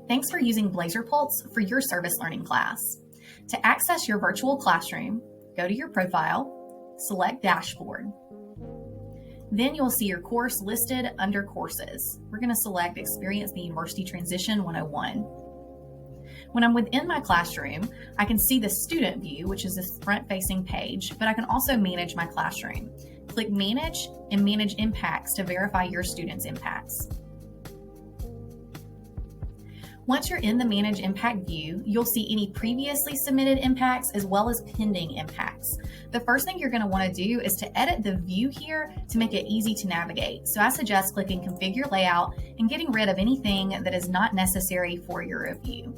Thanks for using BlazerPulse for your service learning class. To access your virtual classroom, go to your profile, select Dashboard. Then you'll see your course listed under Courses. We're going to select Experience the University Transition 101. When I'm within my classroom, I can see the student view, which is this front-facing page, but I can also manage my classroom. Click Manage and Manage Impacts to verify your students' impacts. Once you're in the Manage Impact view, you'll see any previously submitted impacts as well as pending impacts. The first thing you're going to want to do is to edit the view here to make it easy to navigate. So I suggest clicking Configure Layout and getting rid of anything that is not necessary for your review.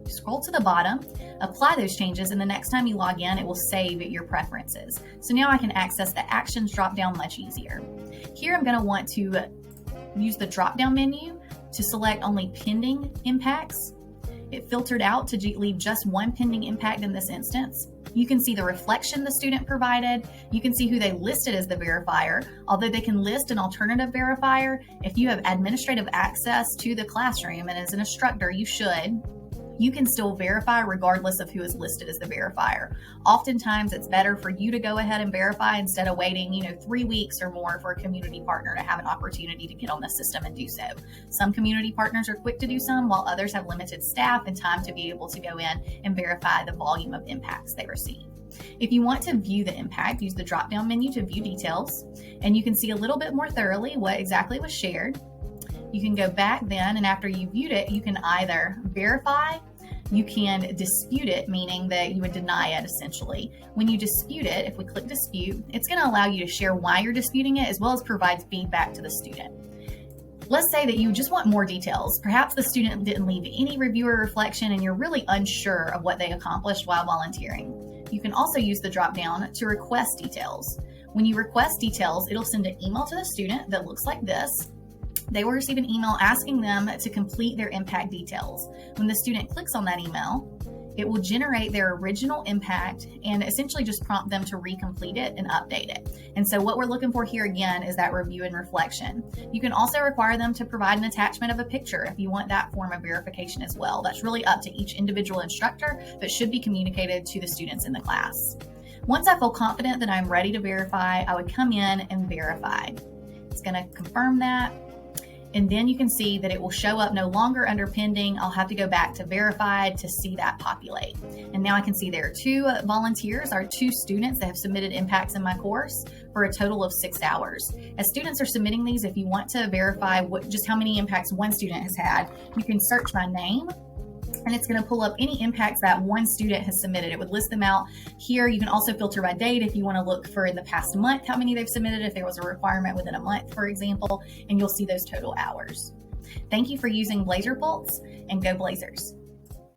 Scroll to the bottom, apply those changes, and the next time you log in, it will save your preferences. So now I can access the Actions drop-down much easier. Here I'm going to want to use the drop-down menu to select only pending impacts. It filtered out to leave just one pending impact in this instance. You can see the reflection the student provided. You can see who they listed as the verifier. Although they can list an alternative verifier, if you have administrative access to the classroom, and as an instructor, you can still verify regardless of who is listed as the verifier. Oftentimes, it's better for you to go ahead and verify instead of waiting, 3 weeks or more for a community partner to have an opportunity to get on the system and do so. Some community partners are quick to do some, while others have limited staff and time to be able to go in and verify the volume of impacts they receive. If you want to view the impact, use the drop-down menu to view details, and you can see a little bit more thoroughly what exactly was shared. You can go back then, and after you viewed it, you can either verify, you can dispute it, meaning that you would deny it essentially. When you dispute it, if we click dispute, it's going to allow you to share why you're disputing it as well as provide feedback to the student. Let's say that you just want more details. Perhaps the student didn't leave any review or reflection and you're really unsure of what they accomplished while volunteering. You can also use the drop-down to request details. When you request details, it'll send an email to the student that looks like this. They will receive an email asking them to complete their impact details. When the student clicks on that email, it will generate their original impact and essentially just prompt them to recomplete it and update it. And so what we're looking for here again is that review and reflection. You can also require them to provide an attachment of a picture if you want that form of verification as well. That's really up to each individual instructor, but should be communicated to the students in the class. Once I feel confident that I'm ready to verify, I would come in and verify. It's going to confirm that. And then you can see that it will show up no longer under pending. I'll have to go back to verified to see that populate. And now I can see there are 2 volunteers, or 2 students that have submitted impacts in my course for a total of 6 hours. As students are submitting these, if you want to verify just how many impacts one student has had, you can search by name, and it's going to pull up any impacts that one student has submitted. It would list them out here. You can also filter by date if you want to look for in the past month how many they've submitted, if there was a requirement within a month, for example, and you'll see those total hours. Thank you for using BlazerPulse, and go Blazers.